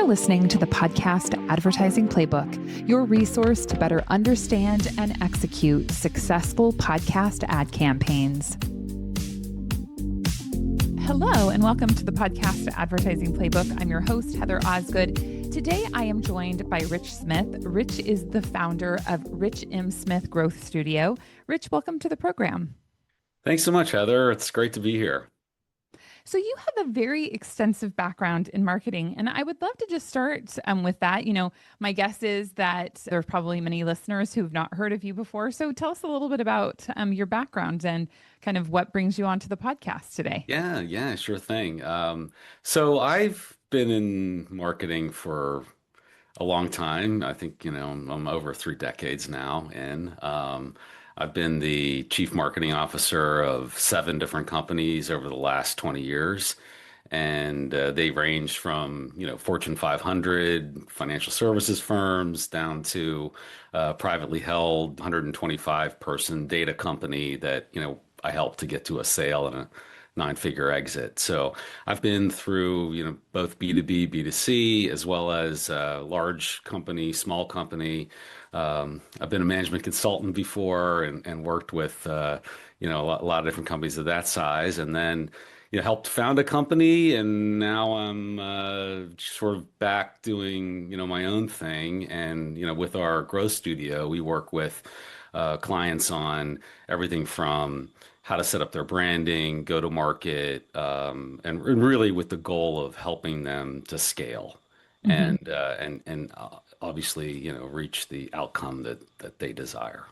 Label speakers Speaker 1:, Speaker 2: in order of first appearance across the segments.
Speaker 1: listening to the Podcast Advertising Playbook, your resource to better understand and execute successful podcast ad campaigns. Hello, and welcome to the Podcast Advertising Playbook. I'm your host, Heather Osgood. Today, I am joined by Rich Smith. Rich is the founder of Rich M. Smith Growth Studio. Rich, welcome to the program.
Speaker 2: Thanks so much, Heather. It's great to be here.
Speaker 1: So you have a very extensive background in marketing, and I would love to just start with that. You know, my guess is that there's probably many listeners who've not heard of you before. So tell us a little bit about your background and kind of what brings you onto the podcast today.
Speaker 2: Yeah, sure thing. So I've been in marketing for a long time. I think, I'm over 3 decades now I've been the chief marketing officer of 7 different companies over the last 20 years. And they range from, Fortune 500 financial services firms down to privately held 125 person data company that, I helped to get to a sale and a 9-figure exit. So I've been through, both B2B, B2C, as well as large company, small company. I've been a management consultant before and worked with, a lot of different companies of that size. And then, helped found a company. And now I'm sort of back doing, my own thing. And, with our growth studio, we work with clients on everything from how to set up their branding, go to market, and really with the goal of helping them to scale and obviously, reach the outcome that they desire.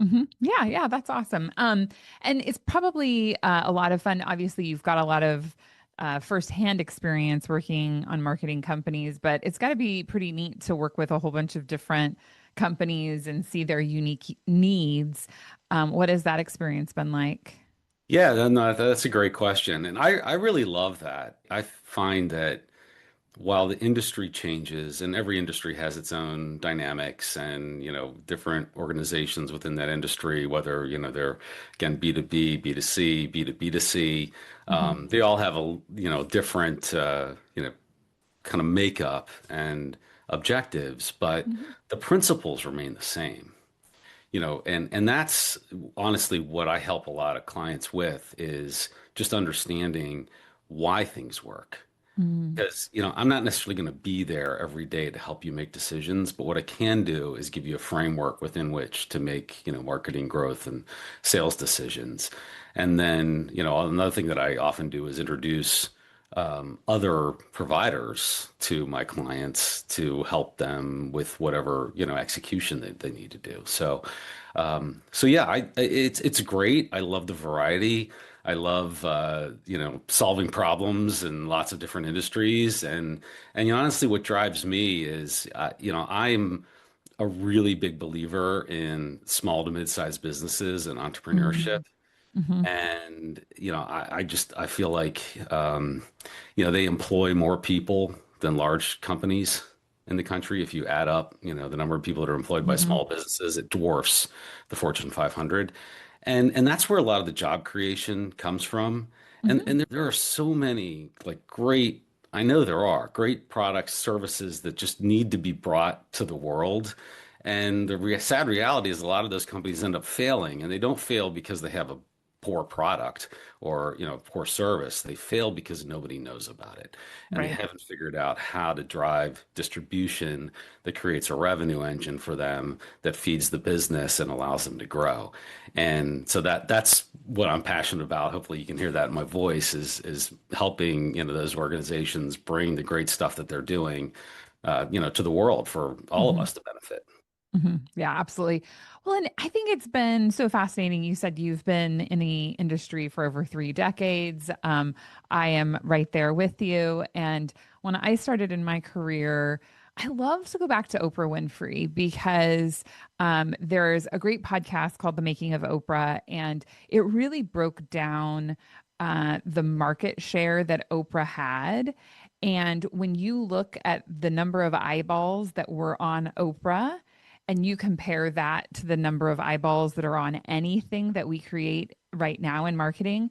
Speaker 1: Mm-hmm. Yeah, that's awesome. And it's probably a lot of fun. Obviously, you've got a lot of firsthand experience working on marketing companies, but it's got to be pretty neat to work with a whole bunch of different companies and see their unique needs. What has that experience been like?
Speaker 2: Yeah, no, that's a great question. And I really love that. I find that while the industry changes and every industry has its own dynamics and, different organizations within that industry, whether, they're again, B2B, B2C, B2B2C, they all have different, kind of makeup and objectives, but the principles remain the same. And that's honestly what I help a lot of clients with is just understanding why things work. Because, I'm not necessarily going to be there every day to help you make decisions, but what I can do is give you a framework within which to make, marketing growth and sales decisions. And then, another thing that I often do is introduce other providers to my clients to help them with whatever, execution that they need to do. So yeah, it's great. I love the variety. I love, solving problems in lots of different industries. And honestly, what drives me is, I'm a really big believer in small to mid-sized businesses and entrepreneurship.
Speaker 1: Mm-hmm.
Speaker 2: And, I feel like, they employ more people than large companies in the country. If you add up, the number of people that are employed by small businesses, it dwarfs the Fortune 500. And that's where a lot of the job creation comes from. And there are so many I know there are great products, services that just need to be brought to the world. And the sad reality is a lot of those companies end up failing, and they don't fail because they have a poor product or poor service. They fail because nobody knows about it, and they haven't figured out how to drive distribution that creates a revenue engine for them that feeds the business and allows them to grow. And so that's what I'm passionate about. Hopefully you can hear that in my voice is helping those organizations bring the great stuff that they're doing to the world for all of us to benefit.
Speaker 1: Yeah, absolutely. Well, and I think it's been so fascinating. You said you've been in the industry for over 3 decades. I am right there with you. And when I started in my career, I love to go back to Oprah Winfrey because there's a great podcast called The Making of Oprah, and it really broke down the market share that Oprah had. And when you look at the number of eyeballs that were on Oprah, and you compare that to the number of eyeballs that are on anything that we create right now in marketing,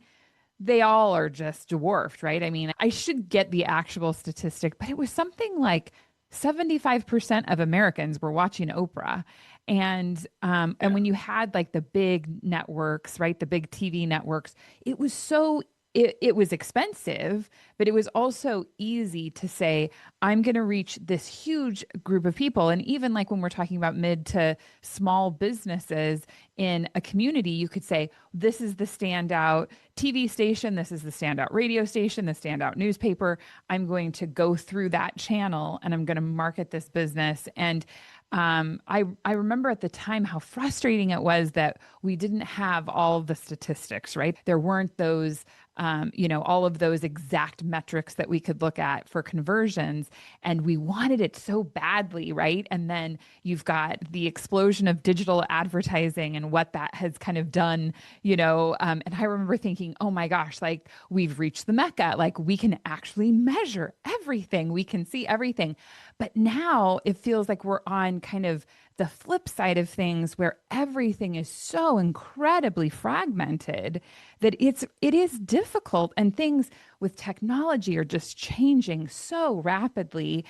Speaker 1: they all are just dwarfed, right? I mean, I should get the actual statistic, but it was something like 75% of Americans were watching Oprah. And
Speaker 2: Yeah.
Speaker 1: when you had like the big networks, right, the big TV networks, it was so it was expensive, but it was also easy to say, I'm going to reach this huge group of people. And even like when we're talking about mid to small businesses in a community, you could say, this is the standout TV station, this is the standout radio station, the standout newspaper. I'm going to go through that channel and I'm going to market this business. And I remember at the time how frustrating it was that we didn't have all of the statistics, right? There weren't those, all of those exact metrics that we could look at for conversions, and we wanted it so badly, right? And then you've got the explosion of digital advertising and what that has kind of done, and I remember thinking, oh my gosh, like we've reached the mecca, like we can actually measure everything, we can see everything. But now it feels like we're on kind of the flip side of things where everything is so incredibly fragmented that it is difficult, and things with technology are just changing so rapidly.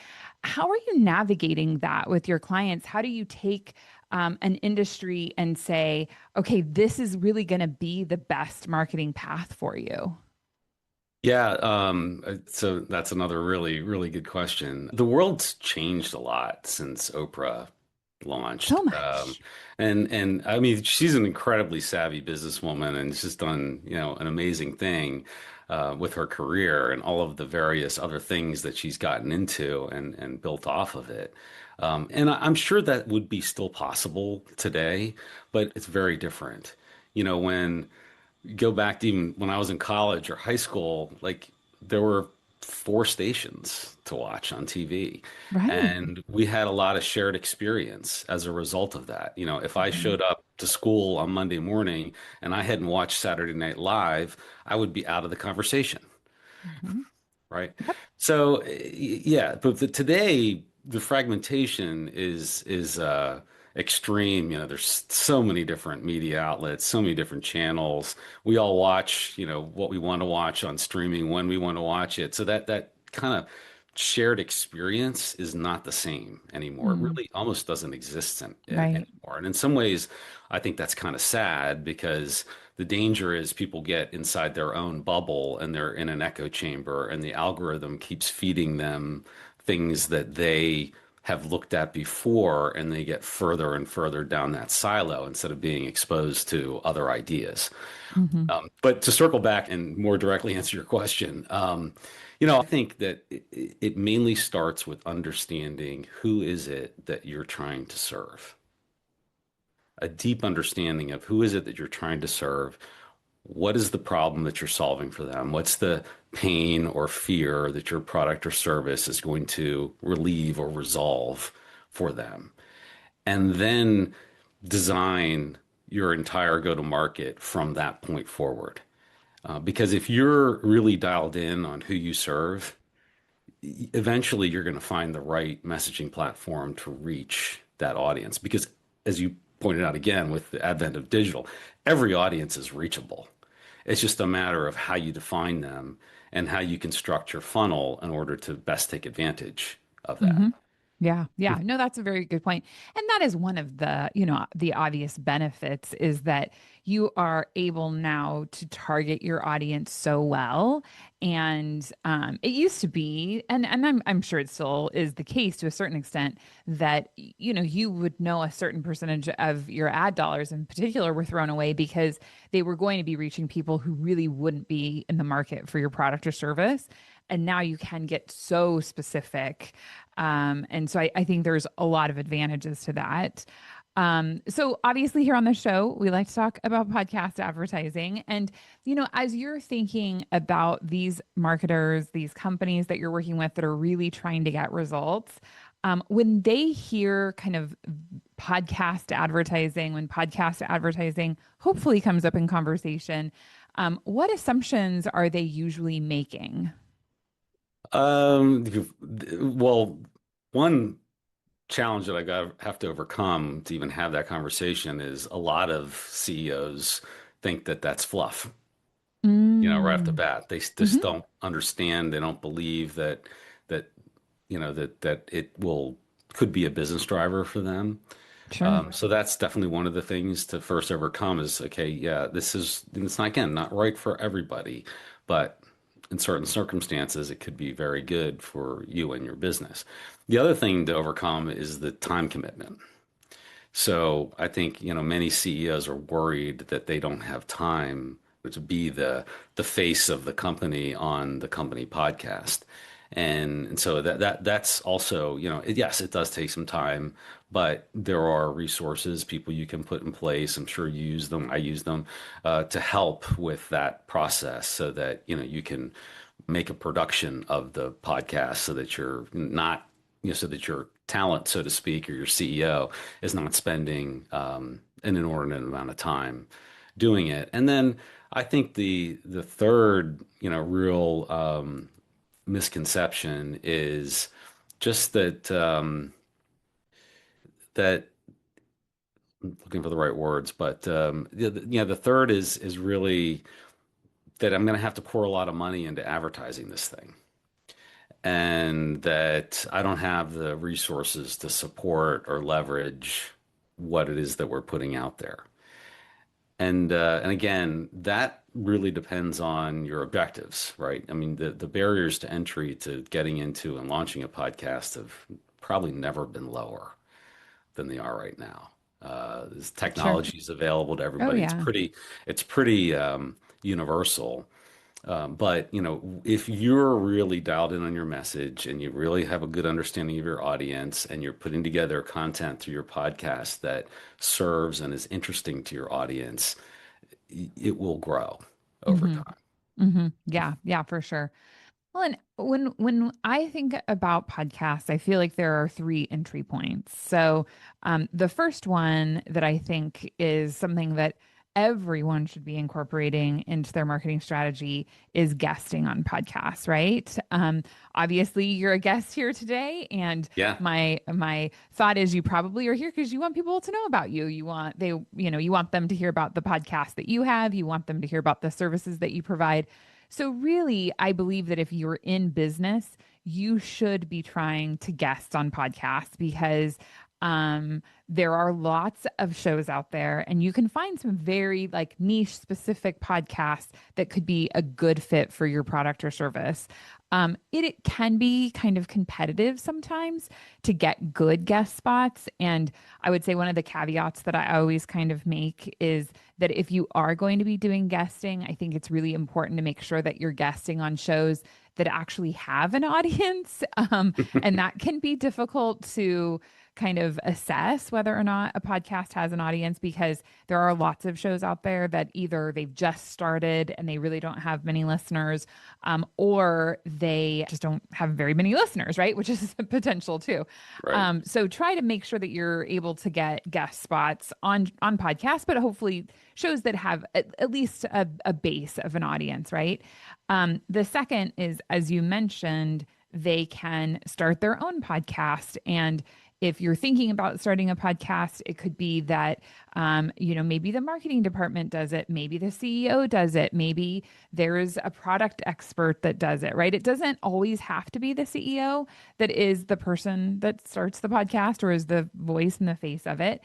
Speaker 1: How are you navigating that with your clients? How do you take an industry and say, okay, this is really going to be the best marketing path for you?
Speaker 2: Yeah, so that's another really, really good question. The world's changed a lot since Oprah launched.
Speaker 1: So much.
Speaker 2: And I mean, she's an incredibly savvy businesswoman and she's done, an amazing thing with her career and all of the various other things that she's gotten into and built off of it. And I'm sure that would be still possible today, but it's very different. When go back to even when I was in college or high school, like there were four stations to watch on TV.
Speaker 1: Right.
Speaker 2: And we had a lot of shared experience as a result of that. If I
Speaker 1: Mhm.
Speaker 2: showed up to school on Monday morning and I hadn't watched Saturday Night Live, I would be out of the conversation,
Speaker 1: Mhm.
Speaker 2: right?
Speaker 1: Yep.
Speaker 2: So yeah, but today the fragmentation is extreme. There's so many different media outlets, so many different channels. We all watch, what we want to watch on streaming when we want to watch it. So that kind of shared experience is not the same anymore. It
Speaker 1: Mm.
Speaker 2: really almost doesn't exist
Speaker 1: Right.
Speaker 2: anymore. And in some ways, I think that's kind of sad because the danger is people get inside their own bubble and they're in an echo chamber, and the algorithm keeps feeding them things that they have looked at before, and they get further and further down that silo instead of being exposed to other ideas.
Speaker 1: Hmm.
Speaker 2: But to circle back and more directly answer your question, I think that it mainly starts with understanding who is it that you're trying to serve. A deep understanding of who is it that you're trying to serve. What is the problem that you're solving for them? What's the pain or fear that your product or service is going to relieve or resolve for them? And then design your entire go-to-market from that point forward. Because if you're really dialed in on who you serve, eventually you're going to find the right messaging platform to reach that audience. Because as you pointed out again, with the advent of digital, every audience is reachable. It's just a matter of how you define them and how you construct your funnel in order to best take advantage of that.
Speaker 1: Hmm. Yeah, yeah. No, that's a very good point. And that is one of the, the obvious benefits is that you are able now to target your audience so well. And it used to be, and I'm sure it still is the case to a certain extent, that you would know a certain percentage of your ad dollars in particular were thrown away because they were going to be reaching people who really wouldn't be in the market for your product or service. And now you can get so specific, and so I think there's a lot of advantages to that. So obviously here on the show, we like to talk about podcast advertising. And, as you're thinking about these marketers, these companies that you're working with that are really trying to get results, when they hear kind of podcast advertising, when podcast advertising hopefully comes up in conversation, what assumptions are they usually making?
Speaker 2: Um, well, one challenge that have to overcome to even have that conversation is a lot of CEOs think that that's fluff, right off the
Speaker 1: Mm.
Speaker 2: bat. They just
Speaker 1: Hmm.
Speaker 2: don't understand. They don't believe that that it will could be a business driver for them.
Speaker 1: Sure.
Speaker 2: So that's definitely one of the things to first overcome is, okay, yeah, it's not, again, not right for everybody, but in certain circumstances, it could be very good for you and your business. The other thing to overcome is the time commitment. So I think, many CEOs are worried that they don't have time to be the face of the company on the company podcast. And so that's also, yes, it does take some time, but there are resources, people you can put in place. I'm sure you use them. I use them to help with that process so that, you can make a production of the podcast so that you're not, so that your talent, so to speak, or your CEO is not spending an inordinate amount of time doing it. And then I think the third, real misconception is just that I'm looking for the right words, but the third is really that I'm going to have to pour a lot of money into advertising this thing, and that I don't have the resources to support or leverage what it is that we're putting out there. And again, that really depends on your objectives, right? I mean, the barriers to entry to getting into and launching a podcast have probably never been lower than they are right now. This
Speaker 1: Sure.
Speaker 2: technology is available to
Speaker 1: Oh,
Speaker 2: everybody.
Speaker 1: yeah.
Speaker 2: It's pretty universal. But if you're really dialed in on your message and you really have a good understanding of your audience and you're putting together content through your podcast that serves and is interesting to your audience, it will grow over
Speaker 1: Hmm.
Speaker 2: time.
Speaker 1: Yeah. Yeah, for sure. Well, and when I think about podcasts, I feel like there are three entry points. So, the first one that I think is something that everyone should be incorporating into their marketing strategy is guesting on podcasts, right? Obviously, you're a guest here today, and
Speaker 2: Yeah,
Speaker 1: my thought is you probably are here because you want people to know about you. You want them to hear about the podcast that you have. You want them to hear about the services that you provide. So, really, I believe that if you're in business, you should be trying to guest on podcasts because there are lots of shows out there, and you can find some very like niche specific podcasts that could be a good fit for your product or service. It can be kind of competitive sometimes to get good guest spots. And I would say one of the caveats that I always kind of make is that if you are going to be doing guesting, I think it's really important to make sure that you're guesting on shows that actually have an audience. And that can be difficult to kind of assess whether or not a podcast has an audience because there are lots of shows out there that either they've just started and they really don't have many listeners, or they just don't have very many listeners, right? Which is a potential too.
Speaker 2: right.
Speaker 1: So try to make sure that you're able to get guest spots on podcasts, but hopefully shows that have at least a base of an audience, right? The second is, as you mentioned, they can start their own podcast. And if you're thinking about starting a podcast, it could be that, maybe the marketing department does it, maybe the CEO does it, maybe there's a product expert that does it, right? It doesn't always have to be the CEO that is the person that starts the podcast or is the voice and the face of it.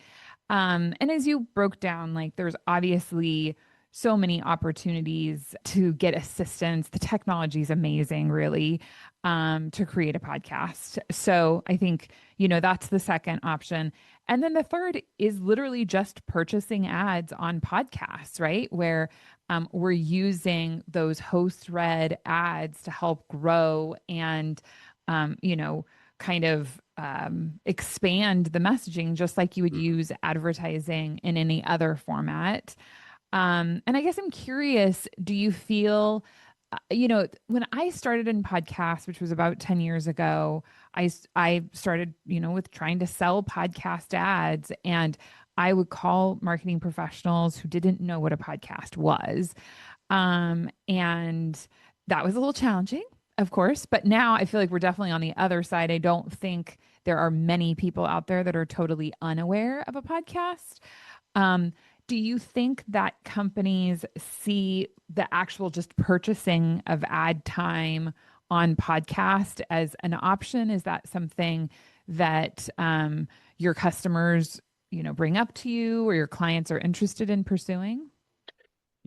Speaker 1: And as you broke down, like there's obviously so many opportunities to get assistance. The technology is amazing, really, to create a podcast. So I think, that's the second option. And then the third is literally just purchasing ads on podcasts, right? Where we're using those host read ads to help grow and, kind of expand the messaging, just like you would
Speaker 2: Mhm.
Speaker 1: use advertising in any other format. And I guess I'm curious, do you feel, when I started in podcasts, which was about 10 years ago, I started, with trying to sell podcast ads, and I would call marketing professionals who didn't know what a podcast was. And that was a little challenging, of course, but now I feel like we're definitely on the other side. I don't think there are many people out there that are totally unaware of a podcast. Um, do you think that companies see the actual just purchasing of ad time on podcast as an option? Is that something that your customers, bring up to you or your clients are interested in pursuing?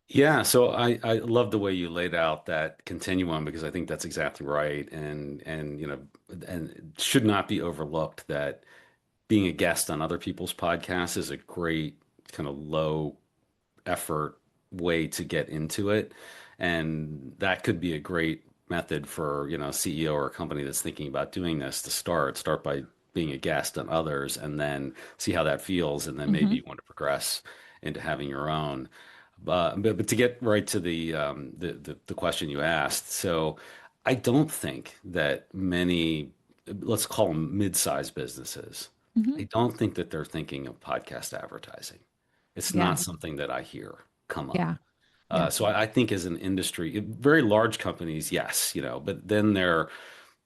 Speaker 2: Yeah, so I love the way you laid out that continuum because I think that's exactly right, and and it should not be overlooked that being a guest on other people's podcasts is a great kind of low effort way to get into it. And that could be a great method for, CEO or a company that's thinking about doing this to start by being a guest on others and then see how that feels. And then maybe
Speaker 1: Hmm.
Speaker 2: you want to progress into having your own. But to get right to the question you asked, so I don't think that many, let's call them mid-sized businesses,
Speaker 1: Hmm.
Speaker 2: I don't think that they're thinking of podcast advertising. It's
Speaker 1: Yeah.
Speaker 2: not something that I hear come up.
Speaker 1: Yeah. Yeah.
Speaker 2: So I think as an industry, very large companies, yes, but then they're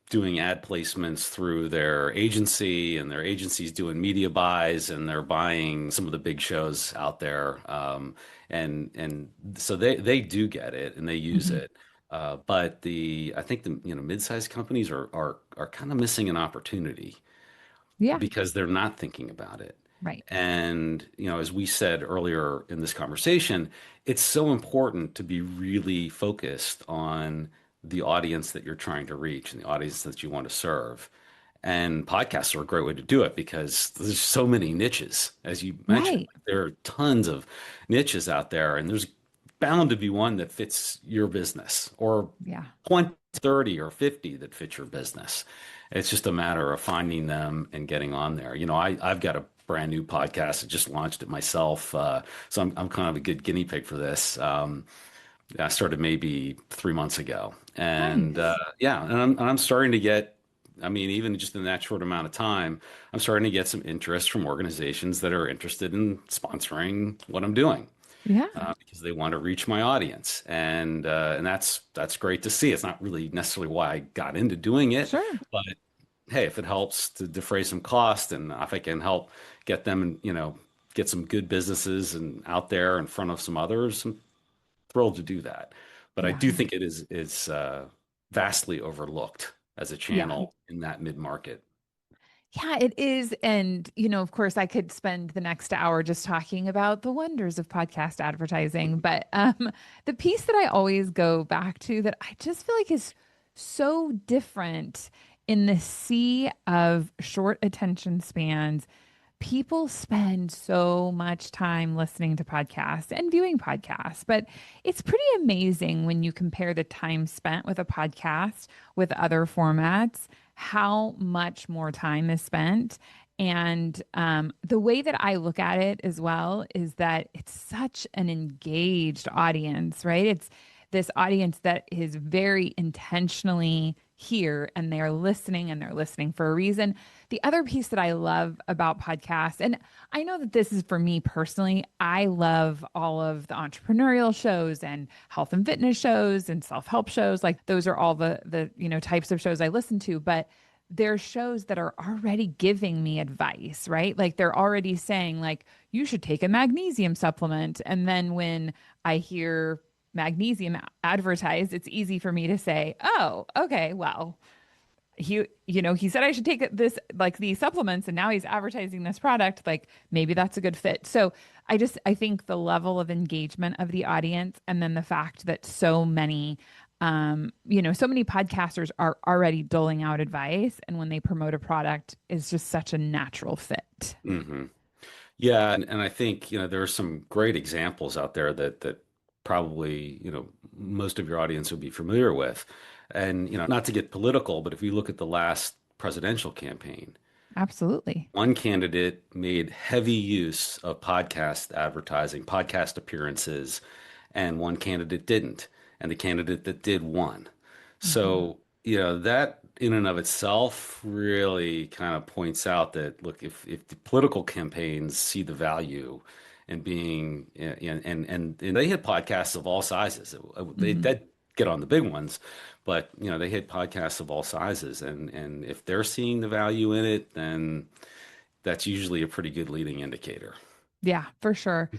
Speaker 2: doing ad placements through their agency, and their agency's doing media buys, and they're buying some of the big shows out there, and so they do get it and they use
Speaker 1: Hmm.
Speaker 2: it. But I think the mid-sized companies are kind of missing an opportunity
Speaker 1: Yeah.
Speaker 2: because they're not thinking about it.
Speaker 1: Right.
Speaker 2: And, as we said earlier in this conversation, it's so important to be really focused on the audience that you're trying to reach and the audience that you want to serve. And podcasts are a great way to do it because there's so many niches, as you mentioned.
Speaker 1: Right.
Speaker 2: There are tons of niches out there, and there's bound to be one that fits your business, or
Speaker 1: Yeah.
Speaker 2: 20, 30, or 50 that fit your business. It's just a matter of finding them and getting on there. I've got a brand new podcast. I just launched it myself. So I'm kind of a good guinea pig for this. I started maybe 3 months ago. And
Speaker 1: Nice.
Speaker 2: yeah, and I'm starting to get, I mean, even just in that short amount of time, I'm starting to get some interest from organizations that are interested in sponsoring what I'm doing
Speaker 1: Yeah.
Speaker 2: because they want to reach my audience, and that's great to see. It's not really necessarily why I got into doing it,
Speaker 1: Sure.
Speaker 2: but hey, if it helps to defray some cost, and if I can help get them, get some good businesses and out there in front of some others, I'm thrilled to do that. But I
Speaker 1: Yeah.
Speaker 2: do think it is vastly overlooked as a
Speaker 1: Yeah.
Speaker 2: channel in that mid market.
Speaker 1: Yeah, it is. And, of course, I could spend the next hour just talking about the wonders of podcast advertising. But the piece that I always go back to that I just feel like is so different in the sea of short attention spans. People spend so much time listening to podcasts and viewing podcasts, but it's pretty amazing when you compare the time spent with a podcast with other formats, how much more time is spent. And the way that I look at it as well is that it's such an engaged audience, right? It's this audience that is very intentionally here and they're listening for a reason. The other piece that I love about podcasts, and I know that this is for me personally, I love all of the entrepreneurial shows and health and fitness shows and self-help shows. Like those are all the types of shows I listen to, but there's shows that are already giving me advice, right? Like they're already saying like you should take a magnesium supplement. And then when I hear magnesium advertised, it's easy for me to say, "Oh, okay, well, he said I should take this like these supplements and now he's advertising this product, like maybe that's a good fit." So I think the level of engagement of the audience and then the fact that so many podcasters are already doling out advice and when they promote a product is just such a natural fit.
Speaker 2: Hmm. Yeah, and I think, there are some great examples out there that probably, most of your audience would be familiar with. And, not to get political, but if you look at the last presidential campaign,
Speaker 1: Absolutely.
Speaker 2: one candidate made heavy use of podcast advertising, podcast appearances, and one candidate didn't. And the candidate that did won.
Speaker 1: Hmm.
Speaker 2: So, that in and of itself really kind of points out that, look, if the political campaigns see the value in being, and they hit podcasts of all sizes. They
Speaker 1: Hmm.
Speaker 2: did get on the big ones, but, they hit podcasts of all sizes. And if they're seeing the value in it, then that's usually a pretty good leading indicator.
Speaker 1: Yeah, for sure.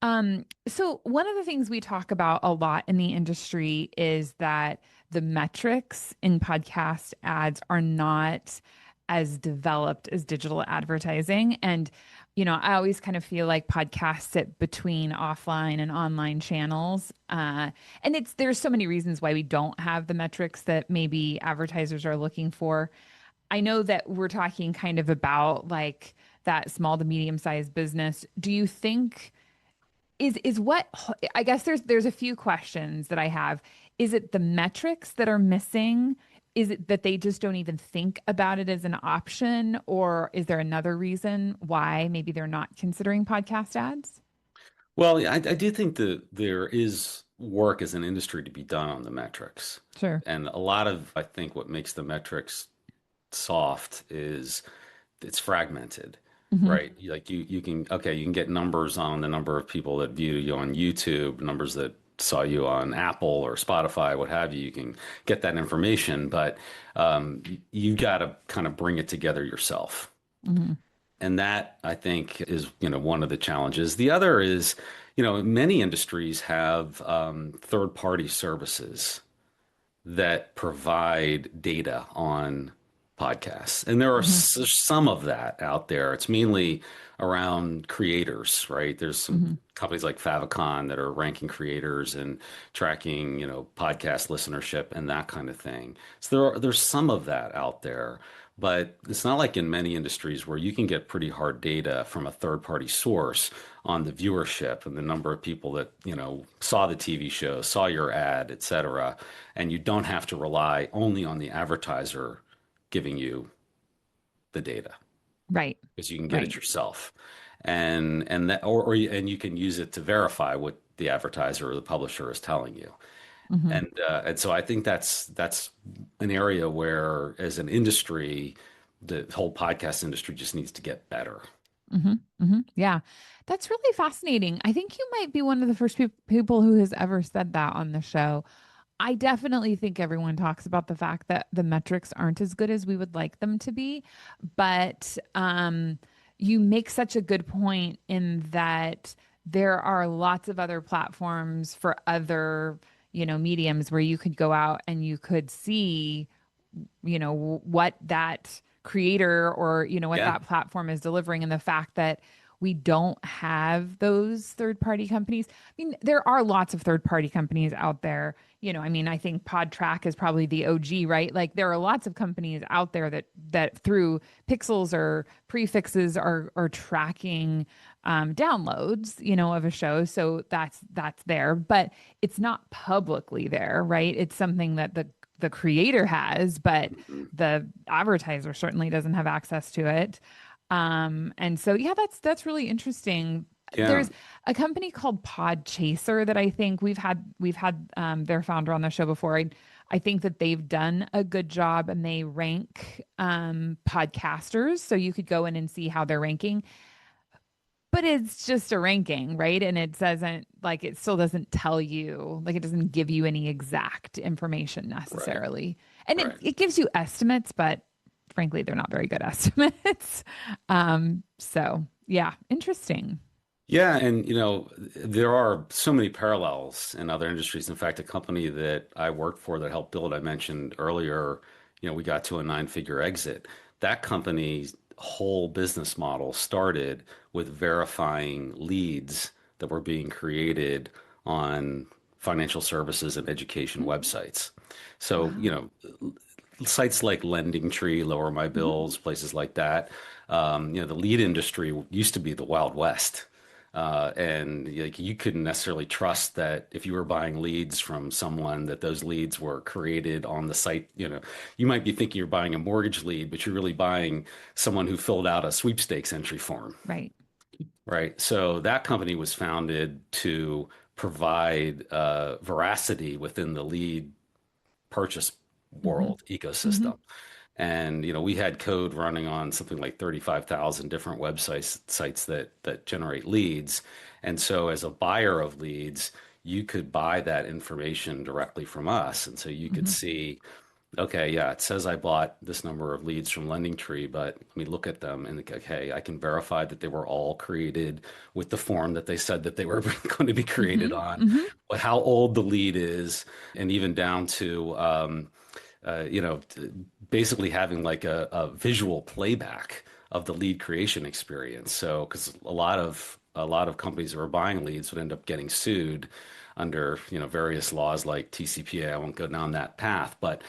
Speaker 1: So one of the things we talk about a lot in the industry is that the metrics in podcast ads are not as developed as digital advertising. And, I always kind of feel like podcasts sit between offline and online channels. And there's so many reasons why we don't have the metrics that maybe advertisers are looking for. I know that we're talking kind of about like that small to medium sized business. Do you think is what I guess there's a few questions that I have. Is it the metrics that are missing? Is it that they just don't even think about it as an option? Or is there another reason why maybe they're not considering podcast ads?
Speaker 2: Well, I do think that there is work as an industry to be done on the metrics.
Speaker 1: Sure.
Speaker 2: And a lot of, I think, what makes the metrics soft is it's fragmented,
Speaker 1: Hmm.
Speaker 2: right? Like you can okay, you can get numbers on the number of people that viewed you on YouTube, numbers that saw you on Apple or Spotify, what have you. You can get that information, but you got to kind of bring it together yourself.
Speaker 1: Hmm.
Speaker 2: And that I think is, one of the challenges. The other is, many industries have third-party services that provide data on podcasts. And
Speaker 1: Hmm.
Speaker 2: there's some of that out there. It's mainly around creators, right? There's some
Speaker 1: Hmm.
Speaker 2: companies like Favicon that are ranking creators and tracking, podcast listenership and that kind of thing. So there's some of that out there. But it's not like in many industries where you can get pretty hard data from a third party source on the viewership and the number of people that, saw the TV show, saw your ad, et cetera. And you don't have to rely only on the advertiser giving you the data
Speaker 1: Right.
Speaker 2: because you can get it
Speaker 1: Right.
Speaker 2: yourself. And that and you can use it to verify what the advertiser or the publisher is telling you.
Speaker 1: Hmm.
Speaker 2: And so I think that's an area where, as an industry, the whole podcast industry just needs to get better.
Speaker 1: Hmm. Hmm. Yeah. That's really fascinating. I think you might be one of the first people who has ever said that on the show. I definitely think everyone talks about the fact that the metrics aren't as good as we would like them to be, but you make such a good point in that there are lots of other platforms for other, mediums where you could go out and you could see, what that creator or, what
Speaker 2: Yeah,
Speaker 1: that platform is delivering, and the fact that we don't have those third party companies. I mean, there are lots of third party companies out there. I mean, I think PodTrack is probably the OG, right? Like there are lots of companies out there that through pixels or prefixes are tracking downloads, of a show. So that's there, but it's not publicly there, right? It's something that the creator has, but
Speaker 2: mhm.
Speaker 1: the advertiser certainly doesn't have access to it. And so yeah, that's really interesting.
Speaker 2: Yeah,
Speaker 1: There's a company called Podchaser that I think we've had their founder on the show before. I think that they've done a good job and they rank podcasters. So you could go in and see how they're ranking, but it's just a ranking, right? And it doesn't like it still doesn't tell you, like it doesn't give you any exact information
Speaker 2: right,
Speaker 1: necessarily. And it,
Speaker 2: right.
Speaker 1: it gives you estimates, but frankly, they're not very good estimates. So yeah, interesting.
Speaker 2: Yeah, and there are so many parallels in other industries. In fact, a company that I worked for that helped build, I mentioned earlier, we got to a nine-figure exit. That company's whole business model started with verifying leads that were being created on financial services and education websites. So,
Speaker 1: Wow.
Speaker 2: sites like LendingTree, Lower My
Speaker 1: Mhm.
Speaker 2: Bills, places like that. The lead industry used to be the Wild West. And like you couldn't necessarily trust that if you were buying leads from someone that those leads were created on the site. You might be thinking you're buying a mortgage lead, but you're really buying someone who filled out a sweepstakes entry form,
Speaker 1: Right.
Speaker 2: right? So that company was founded to provide veracity within the lead purchase
Speaker 1: Hmm.
Speaker 2: world
Speaker 1: Hmm.
Speaker 2: ecosystem. And we had code running on something like 35,000 different websites sites that generate leads. And so as a buyer of leads, you could buy that information directly from us. And so you could
Speaker 1: Hmm.
Speaker 2: see, Okay, yeah, it says I bought this number of leads from LendingTree, but let me look at them and think, okay, I can verify that they were all created with the form that they said that they were going to be created
Speaker 1: Hmm.
Speaker 2: on,
Speaker 1: Hmm.
Speaker 2: what how old the lead is, and even down to basically having like a visual playback of the lead creation experience. So, because a lot of companies that were buying leads would end up getting sued under various laws like TCPA. I won't go down that path, but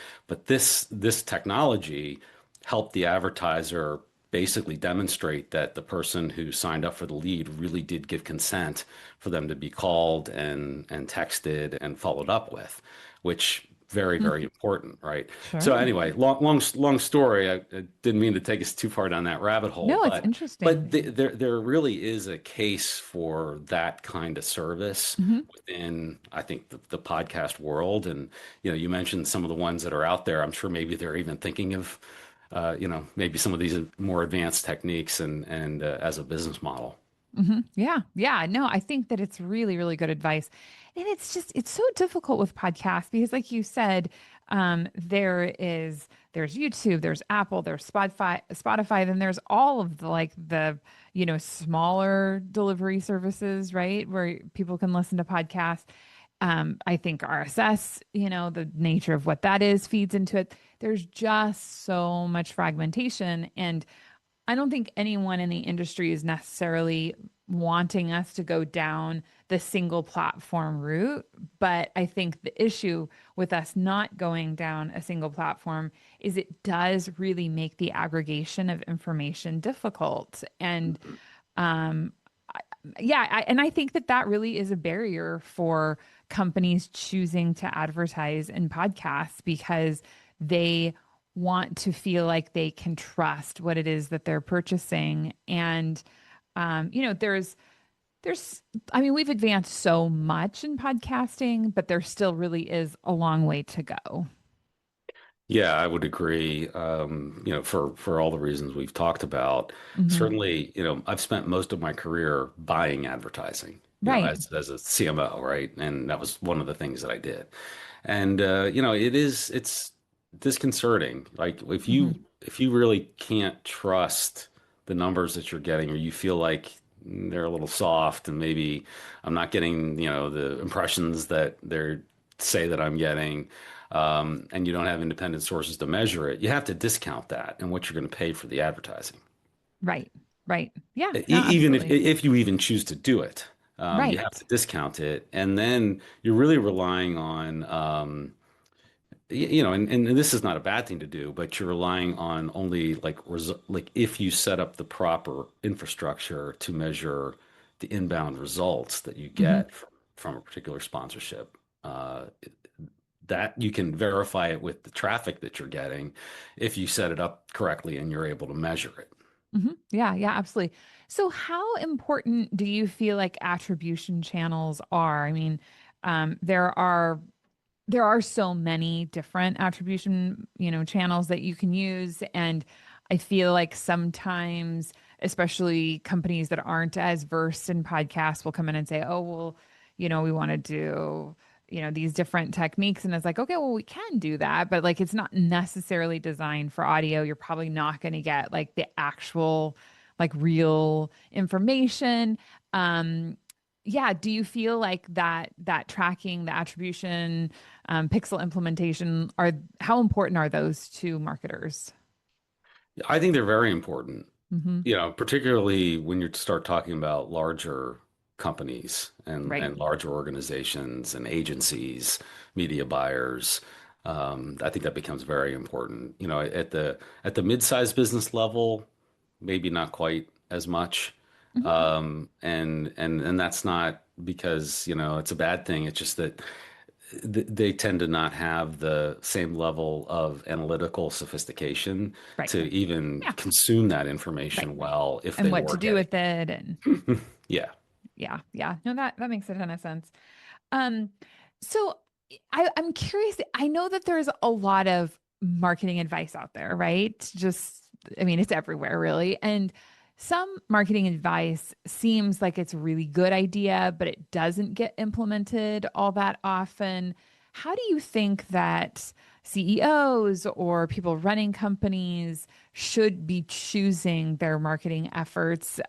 Speaker 2: this technology helped the advertiser basically demonstrate that the person who signed up for the lead really did give consent for them to be called and texted and followed up with, which very, very important, right? So
Speaker 1: Sure.
Speaker 2: anyway, long story. I didn't mean to take us too far down that rabbit hole,
Speaker 1: No, it's
Speaker 2: but
Speaker 1: interesting.
Speaker 2: there really is a case for that kind of service
Speaker 1: Hmm.
Speaker 2: within, I think, the podcast world. And you mentioned some of the ones that are out there. I'm sure maybe they're even thinking of maybe some of these more advanced techniques and as a business model.
Speaker 1: Hmm. Yeah. Yeah. No, I think that it's really, really good advice. And it's so difficult with podcasts because, like you said, there's YouTube, there's Apple, there's Spotify, then there's all of the smaller delivery services, right? Where people can listen to podcasts. I think RSS, the nature of what that is feeds into it. There's just so much fragmentation. And I don't think anyone in the industry is necessarily wanting us to go down the single platform route. But I think the issue with us not going down a single platform is it does really make the aggregation of information difficult. And um, and I think that that really is a barrier for companies choosing to advertise in podcasts because they want to feel like they can trust what it is that they're purchasing. And there's I mean, we've advanced so much in podcasting, but there still really is a long way to go.
Speaker 2: Yeah, I would agree. For all the reasons we've talked about,
Speaker 1: Hmm.
Speaker 2: certainly, I've spent most of my career buying advertising,
Speaker 1: Right.
Speaker 2: as a CMO, right? And that was one of the things that I did. And it's disconcerting. Like
Speaker 1: Hmm.
Speaker 2: if you really can't trust the numbers that you're getting, or you feel like they're a little soft, and maybe I'm not getting, the impressions that they're say that I'm getting, and you don't have independent sources to measure it, you have to discount that and what you're going to pay for the advertising.
Speaker 1: Right. Right. Yeah. No,
Speaker 2: Even if
Speaker 1: absolutely.
Speaker 2: you even choose to do it, you have
Speaker 1: Right.
Speaker 2: to discount it, and then you're really relying on, and this is not a bad thing to do, but you're relying on only like if you set up the proper infrastructure to measure the inbound results that you
Speaker 1: Hmm.
Speaker 2: get from a particular sponsorship. Uh, that you can verify it with the traffic that you're getting if you set it up correctly and you're able to measure it.
Speaker 1: Hmm. Yeah, yeah, absolutely. So, how important do you feel like attribution channels are? I mean, there are so many different attribution, channels that you can use, and I feel like sometimes, especially companies that aren't as versed in podcasts, will come in and say, "Oh, well, we want to do." These different techniques. And it's like, okay, well, we can do that, but like it's not necessarily designed for audio. You're probably not going to get like the actual, like real information. Um, yeah. Do you feel like that tracking, the attribution, pixel implementation how important are those to marketers?
Speaker 2: I think they're very important,
Speaker 1: Hmm.
Speaker 2: particularly when you start talking about larger companies
Speaker 1: Right.
Speaker 2: and larger organizations and agencies, media buyers. I think that becomes very important. At the mid-sized business level, maybe not quite as much.
Speaker 1: Hmm.
Speaker 2: And that's not because, it's a bad thing. It's just that they tend to not have the same level of analytical sophistication
Speaker 1: Right.
Speaker 2: to even
Speaker 1: Yeah.
Speaker 2: consume that
Speaker 1: Right.
Speaker 2: information well if
Speaker 1: And
Speaker 2: they
Speaker 1: what to
Speaker 2: were
Speaker 1: do
Speaker 2: getting.
Speaker 1: with it. And
Speaker 2: Yeah.
Speaker 1: yeah. Yeah. No, that makes a ton of sense. Um, so I'm curious. I know that there's a lot of marketing advice out there, right? I mean, it's everywhere really. And some marketing advice seems like it's a really good idea, but it doesn't get implemented all that often. How do you think that CEOs or people running companies should be choosing their marketing efforts?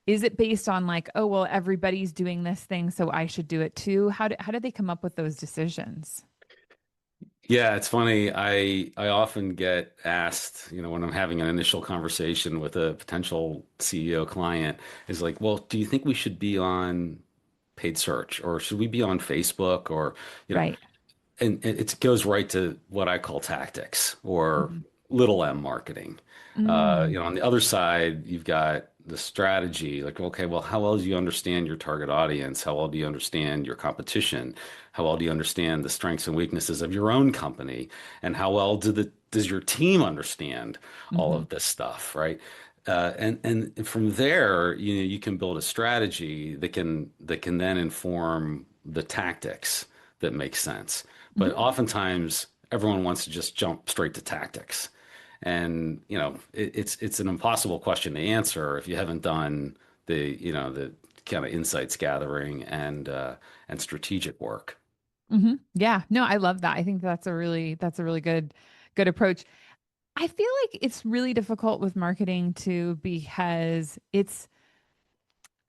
Speaker 1: Is it based on like, oh, well, everybody's doing this thing, so I should do it too? How do they come up with those decisions?
Speaker 2: Yeah, it's funny. I often get asked, when I'm having an initial conversation with a potential CEO client, is like, well, do you think we should be on paid search or should we be on Facebook or, you know,
Speaker 1: Right.
Speaker 2: and it goes right to what I call tactics or
Speaker 1: Mm-hmm.
Speaker 2: little m marketing.
Speaker 1: Mm,
Speaker 2: On the other side, you've got the strategy, like, okay, well, how well do you understand your target audience? How well do you understand your competition? How well do you understand the strengths and weaknesses of your own company? And how well does your team understand all
Speaker 1: mm-hmm.
Speaker 2: of this stuff, right? And from there, you can build a strategy that can then inform the tactics that make sense. But
Speaker 1: Mm-hmm.
Speaker 2: oftentimes, everyone wants to just jump straight to tactics. And, it's an impossible question to answer if you haven't done the kind of insights gathering and strategic work.
Speaker 1: Mm-hmm. Yeah. No, I love that. I think that's a really good approach. I feel like it's really difficult with marketing too because I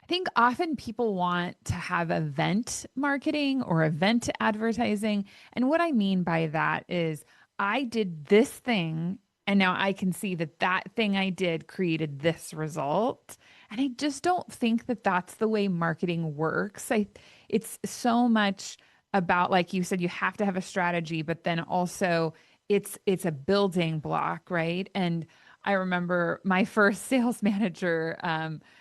Speaker 1: think often people want to have event marketing or event advertising. And what I mean by that is I did this thing and now I can see that that thing I did created this result. And I just don't think that that's the way marketing works. It's so much about, like you said, you have to have a strategy, but then also it's a building block, right? And I remember my first sales manager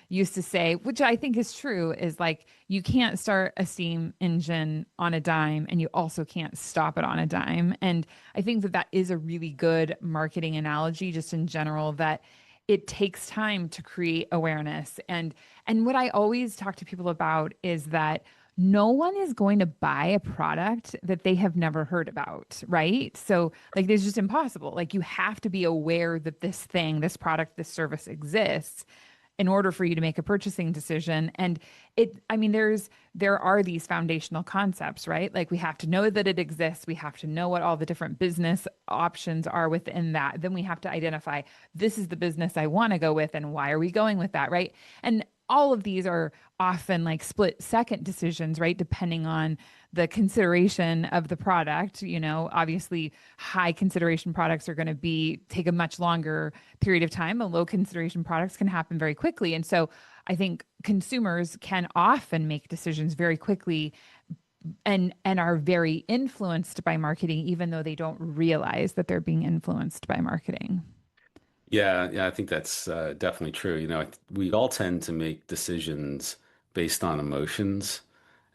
Speaker 1: used to say, which I think is true, is like you can't start a steam engine on a dime and you also can't stop it on a dime. And I think that that is a really good marketing analogy just in general, that it takes time to create awareness. And what I always talk to people about is that no one is going to buy a product that they have never heard about, right? So, like, there's just impossible. Like, you have to be aware that this thing, this product, this service exists in order for you to make a purchasing decision. And I mean, there are these foundational concepts, right? Like, we have to know that it exists. We have to know what all the different business options are within that. Then we have to identify this is the business I want to go with, and why are we going with that, right? And all of these are often like split second decisions, right? Depending on the consideration of the product. Obviously, high consideration products are going to take a much longer period of time, and low consideration products can happen very quickly. And so I think consumers can often make decisions very quickly and are very influenced by marketing, even though they don't realize that they're being influenced by marketing.
Speaker 2: Yeah, yeah, I think that's definitely true. We all tend to make decisions based on emotions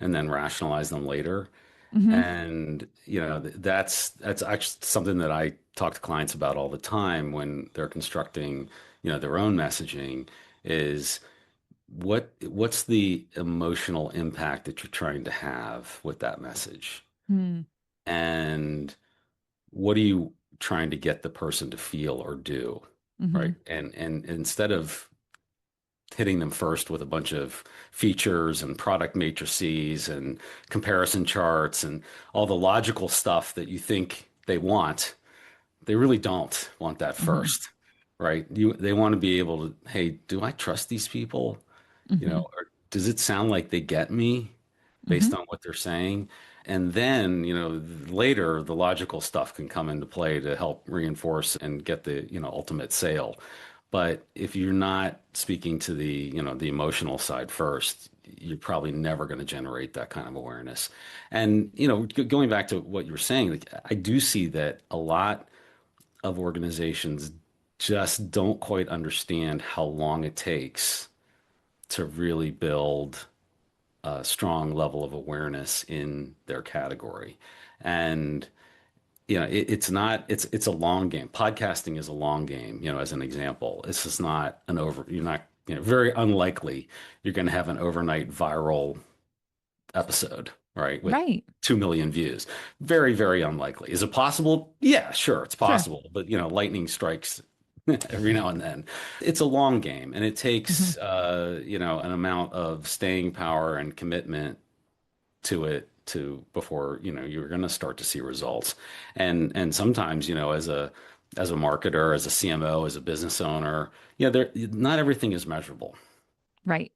Speaker 2: and then rationalize them later.
Speaker 1: Hmm.
Speaker 2: And that's actually something that I talk to clients about all the time when they're constructing, their own messaging is what's the emotional impact that you're trying to have with that message?
Speaker 1: Hmm.
Speaker 2: And what are you trying to get the person to feel or do? Right.
Speaker 1: Hmm.
Speaker 2: And instead of hitting them first with a bunch of features and product matrices and comparison charts and all the logical stuff that you think they want, they really don't want that
Speaker 1: Hmm.
Speaker 2: first, right? They want to be able to, hey, do I trust these people?
Speaker 1: Hmm.
Speaker 2: Or does it sound like they get me based
Speaker 1: Hmm.
Speaker 2: on what they're saying? And then, later the logical stuff can come into play to help reinforce and get the, ultimate sale. But if you're not speaking to the emotional side first, you're probably never going to generate that kind of awareness. And, going back to what you were saying, like, I do see that a lot of organizations just don't quite understand how long it takes to really build a strong level of awareness in their category. And it's a long game. Podcasting is a long game, as an example. This is not you're not, very unlikely you're going to have an overnight viral episode, right? With
Speaker 1: Right.
Speaker 2: 2 million views. Very, very unlikely. Is it possible? Yeah, sure, it's
Speaker 1: Sure.
Speaker 2: possible. But, lightning strikes every now and then. It's a long game and it takes,
Speaker 1: Hmm.
Speaker 2: an amount of staying power and commitment to it to before, you're going to start to see results. And sometimes, as a marketer, as a CMO, as a business owner, not everything is measurable.
Speaker 1: Right.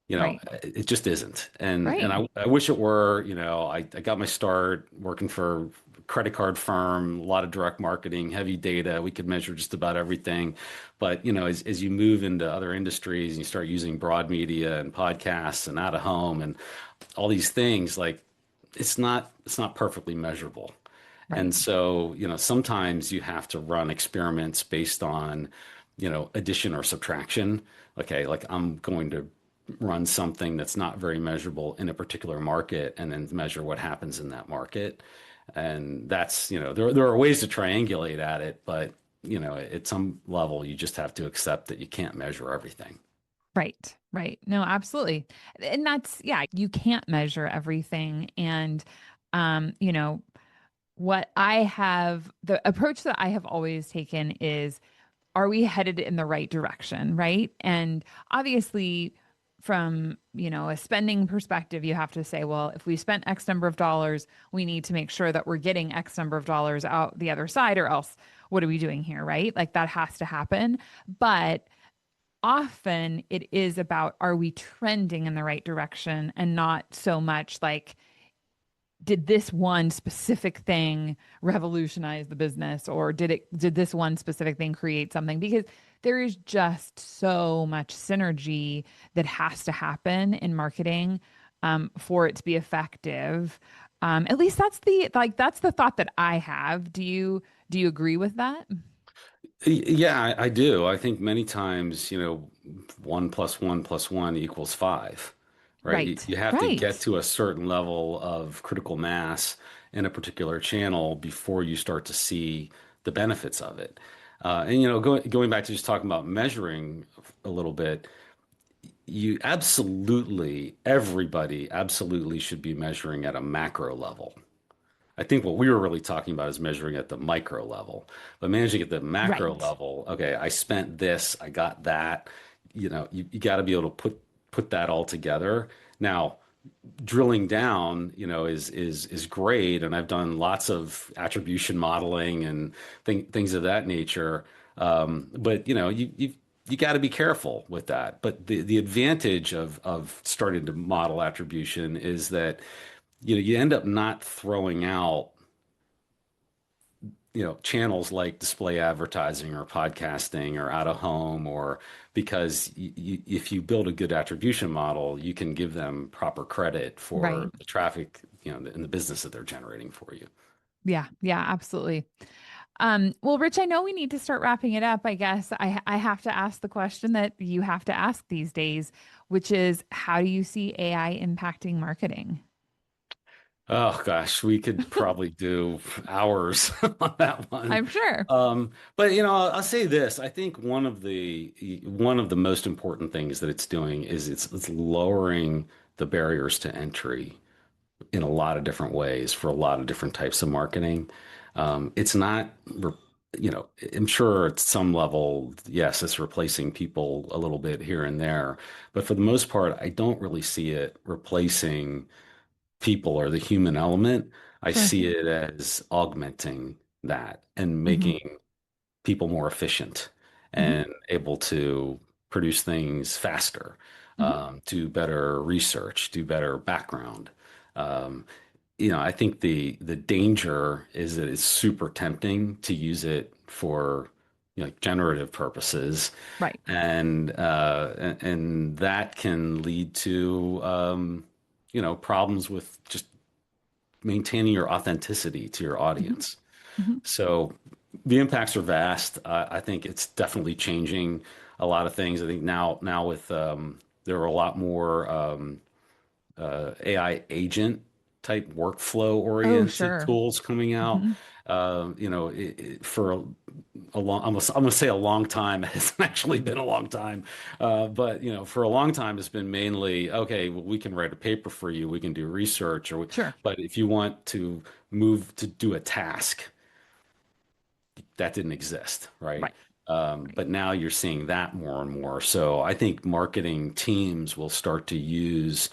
Speaker 1: Right.
Speaker 2: It just isn't. And
Speaker 1: Right.
Speaker 2: I wish it were. I got my start working for a credit card firm, a lot of direct marketing, heavy data. We could measure just about everything. But, as you move into other industries and you start using broad media and podcasts and out of home and all these things, like it's not perfectly measurable.
Speaker 1: Right.
Speaker 2: And so, sometimes you have to run experiments based on, addition or subtraction. Okay, like I'm going to run something that's not very measurable in a particular market and then measure what happens in that market. And that's, there are ways to triangulate at it, but, at some level, you just have to accept that you can't measure everything.
Speaker 1: Right. Right. No, absolutely. And that's, yeah, you can't measure everything. And, you know, the approach that I have always taken is, are we headed in the right direction? Right. And obviously, from, a spending perspective, you have to say, well, if we spent X number of dollars, we need to make sure that we're getting X number of dollars out the other side, or else what are we doing here? Right. Like that has to happen. But often it is about, are we trending in the right direction, and not so much like, did this one specific thing revolutionize the business, or did this one specific thing create something? Because there is just so much synergy that has to happen in marketing, for it to be effective. At least that's the thought that I have. Do you agree with that?
Speaker 2: Yeah, I do. I think many times, 1 + 1 + 1 = 5, right? You,
Speaker 1: Right.
Speaker 2: you have to get
Speaker 1: Right.
Speaker 2: to a certain level of critical mass in a particular channel before you start to see the benefits of it. And, going back to just talking about measuring a little bit, everybody absolutely should be measuring at a macro level. I think what we were really talking about is measuring at the micro level, but managing at the macro
Speaker 1: Right.
Speaker 2: level. Okay, I spent this, I got that. You got to be able to put that all together. Now, drilling down, is great, and I've done lots of attribution modeling and things of that nature. But you got to be careful with that. But the advantage of starting to model attribution is that you end up not throwing out channels like display advertising or podcasting or out of home, or because if you build a good attribution model, you can give them proper credit
Speaker 1: Right.
Speaker 2: for the traffic, in the business that they're generating for you.
Speaker 1: Yeah. Yeah, absolutely. Well, Rich, I know we need to start wrapping it up. I guess I have to ask the question that you have to ask these days, which is, how do you see AI impacting marketing?
Speaker 2: Oh gosh, we could probably do hours on that one.
Speaker 1: I'm sure.
Speaker 2: But I'll say this. I think one of the most important things that it's doing is it's lowering the barriers to entry in a lot of different ways for a lot of different types of marketing. It's not, I'm sure at some level, yes, it's replacing people a little bit here and there, but for the most part, I don't really see it replacing people or the human element. I
Speaker 1: Sure.
Speaker 2: see it as augmenting that and
Speaker 1: Hmm.
Speaker 2: making people more efficient
Speaker 1: Hmm.
Speaker 2: and able to produce things faster,
Speaker 1: Hmm.
Speaker 2: do better research, do better background. Um, I think the danger is that it's super tempting to use it for like generative purposes,
Speaker 1: Right.
Speaker 2: and that can lead to problems with just maintaining your authenticity to your
Speaker 1: Hmm.
Speaker 2: audience.
Speaker 1: Hmm.
Speaker 2: So the impacts are vast. I think it's definitely changing a lot of things. I think now with there are a lot more AI agent type workflow
Speaker 1: Oh,
Speaker 2: oriented
Speaker 1: sure.
Speaker 2: tools coming out.
Speaker 1: Hmm.
Speaker 2: For a long, I'm gonna say a long time. It hasn't actually been a long time, but for a long time, it's been mainly okay. Well, we can write a paper for you. We can do research,
Speaker 1: Sure.
Speaker 2: but if you want to move to do a task, that didn't exist, right?
Speaker 1: Right. Right.
Speaker 2: But now you're seeing that more and more. So I think marketing teams will start to use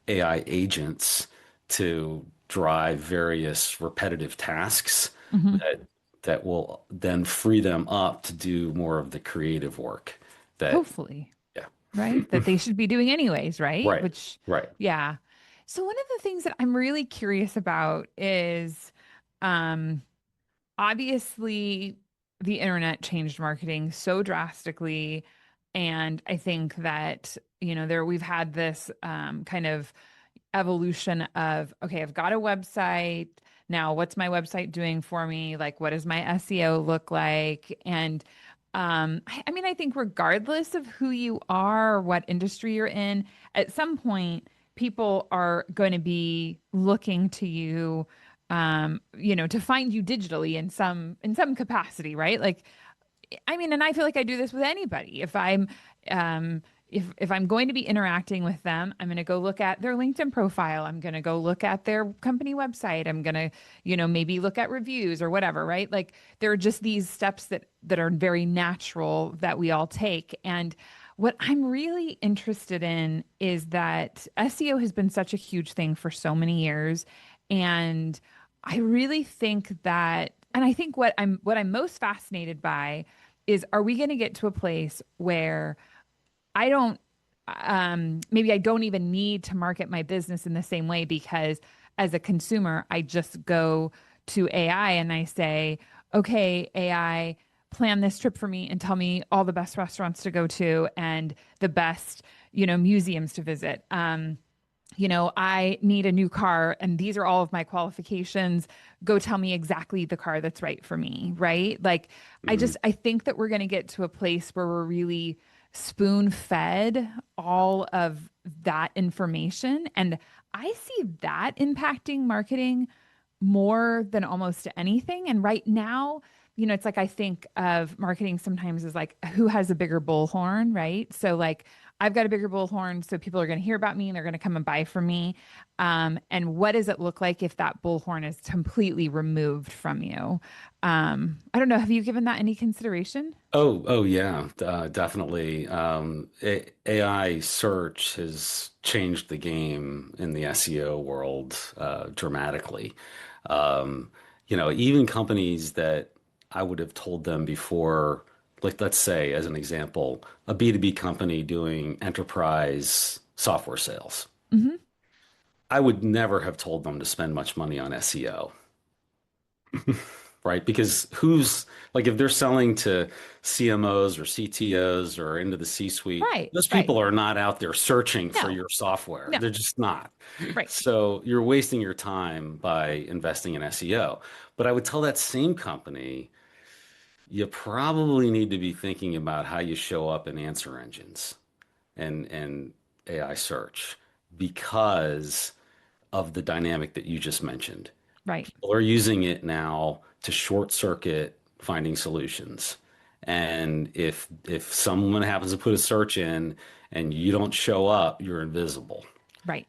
Speaker 2: AI agents to drive various repetitive tasks
Speaker 1: Hmm.
Speaker 2: that will then free them up to do more of the creative work that,
Speaker 1: Hopefully,
Speaker 2: yeah.
Speaker 1: right? That they should be doing anyways, right?
Speaker 2: Right.
Speaker 1: Which,
Speaker 2: Right.
Speaker 1: yeah. So one of the things that I'm really curious about is, um, obviously the internet changed marketing so drastically. And I think that, there we've had this kind of evolution of, okay, I've got a website. Now, what's my website doing for me? Like, what does my SEO look like? And I mean, I think regardless of who you are, what industry you're in, at some point, people are going to be looking to you, to find you digitally in some capacity, right? Like, I mean, and I feel like I do this with anybody. Um, if I'm going to be interacting with them, I'm going to go look at their LinkedIn profile. I'm going to go look at their company website. I'm going to, maybe look at reviews or whatever, right? Like there are just these steps that are very natural that we all take. And what I'm really interested in is that SEO has been such a huge thing for so many years, and I really think that, and I think what I'm most fascinated by is, are we going to get to a place where I don't, maybe I don't even need to market my business in the same way, because as a consumer, I just go to AI and I say, okay, AI, plan this trip for me and tell me all the best restaurants to go to and the best, museums to visit. I need a new car and these are all of my qualifications. Go tell me exactly the car that's right for me, right? Like
Speaker 2: Mhm.
Speaker 1: I think that we're going to get to a place where we're really spoon fed all of that information. And I see that impacting marketing more than almost anything. And right now, it's like I think of marketing sometimes as like who has a bigger bullhorn, right? So like I've got a bigger bullhorn, so people are going to hear about me and they're going to come and buy from me. And what does it look like if that bullhorn is completely removed from you? I don't know. Have you given that any consideration?
Speaker 2: Oh yeah, definitely. AI search has changed the game in the SEO world dramatically. Um, even companies that I would have told them before, like let's say, as an example, a B2B company doing enterprise software sales.
Speaker 1: Hmm.
Speaker 2: I would never have told them to spend much money on SEO. Right? Because who's like if they're selling to CMOs or CTOs or into the C-suite,
Speaker 1: Right,
Speaker 2: those
Speaker 1: right.
Speaker 2: people are not out there searching for
Speaker 1: No,
Speaker 2: your software.
Speaker 1: no,
Speaker 2: They're just not.
Speaker 1: right.
Speaker 2: So you're wasting your time by investing in SEO. But I would tell that same company, you probably need to be thinking about how you show up in answer engines and AI search because of the dynamic that you just mentioned.
Speaker 1: Right,
Speaker 2: People are using it now to short circuit finding solutions. And if someone happens to put a search in and you don't show up, you're invisible.
Speaker 1: right,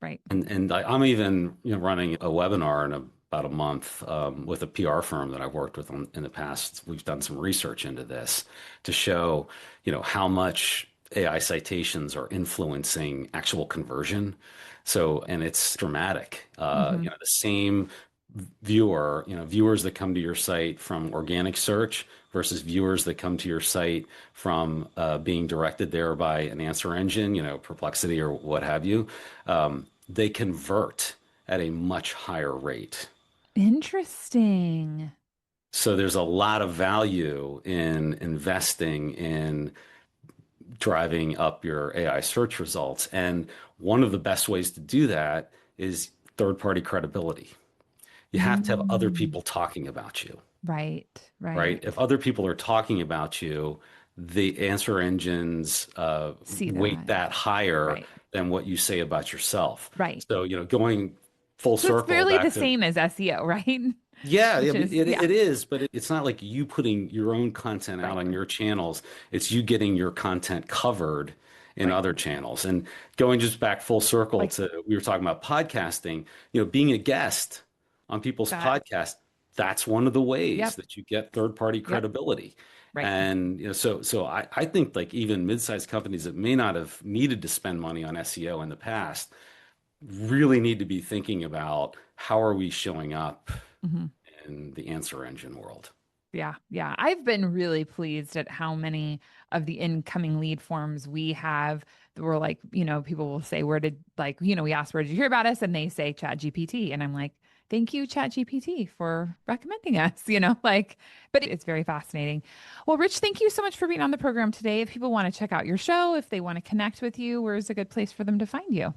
Speaker 1: right.
Speaker 2: And I'm even running a webinar in about a month with a PR firm that I've worked with in the past. We've done some research into this to show how much AI citations are influencing actual conversion. So, and it's dramatic.
Speaker 1: Hmm.
Speaker 2: The same viewer, viewers that come to your site from organic search versus viewers that come to your site from being directed there by an answer engine, Perplexity or what have you, they convert at a much higher rate.
Speaker 1: Interesting.
Speaker 2: So there's a lot of value in investing in driving up your AI search results. And one of the best ways to do that is third-party credibility. You have to have other
Speaker 1: Mm.
Speaker 2: people talking about you,
Speaker 1: Right,
Speaker 2: right?
Speaker 1: right.
Speaker 2: If other people are talking about you, the answer engines
Speaker 1: See
Speaker 2: weight
Speaker 1: that.
Speaker 2: that higher
Speaker 1: Right,
Speaker 2: than what you say about yourself.
Speaker 1: right.
Speaker 2: So, going full
Speaker 1: So it's
Speaker 2: circle
Speaker 1: fairly the
Speaker 2: back to,
Speaker 1: same as SEO, right?
Speaker 2: yeah,
Speaker 1: Which
Speaker 2: it,
Speaker 1: is,
Speaker 2: it,
Speaker 1: yeah,
Speaker 2: it is, but it's not like you putting your own content out
Speaker 1: right,
Speaker 2: on your channels. It's you getting your content covered in
Speaker 1: right.
Speaker 2: other channels. And going just back full circle
Speaker 1: Like
Speaker 2: to, we were talking about podcasting, being a guest on people's
Speaker 1: that.
Speaker 2: podcasts, that's one of the ways
Speaker 1: Yep,
Speaker 2: that you get third-party
Speaker 1: yep,
Speaker 2: credibility.
Speaker 1: right.
Speaker 2: And so I think like even mid-sized companies that may not have needed to spend money on SEO in the past really need to be thinking about how are we showing up
Speaker 1: Mm-hmm.
Speaker 2: in the answer engine world.
Speaker 1: Yeah, yeah. I've been really pleased at how many of the incoming lead forms we have that were like, people will say, we ask, where did you hear about us? And they say Chat GPT. And I'm like, thank you, Chat GPT, for recommending us, but it's very fascinating. Well, Rich, thank you so much for being on the program today. If people want to check out your show, if they want to connect with you, where's a good place for them to find you?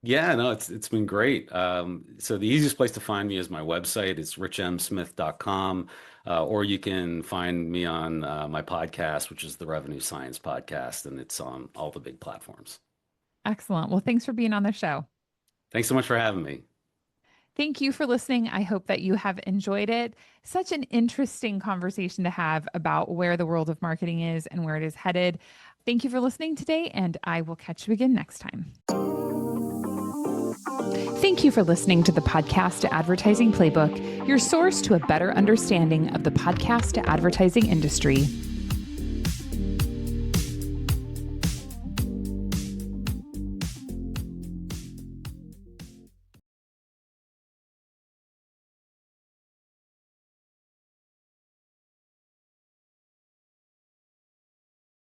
Speaker 2: Yeah, no, it's been great. So the easiest place to find me is my website. It's richmsmith.com, or you can find me on my podcast, which is the Revenue Science Podcast, and it's on all the big platforms.
Speaker 1: Excellent. Well, thanks for being on the show.
Speaker 2: Thanks so much for having me.
Speaker 1: Thank you for listening. I hope that you have enjoyed it. Such an interesting conversation to have about where the world of marketing is and where it is headed. Thank you for listening today, and I will catch you again next time. Thank you for listening to the Podcast Advertising Playbook, your source to a better understanding of the podcast advertising industry.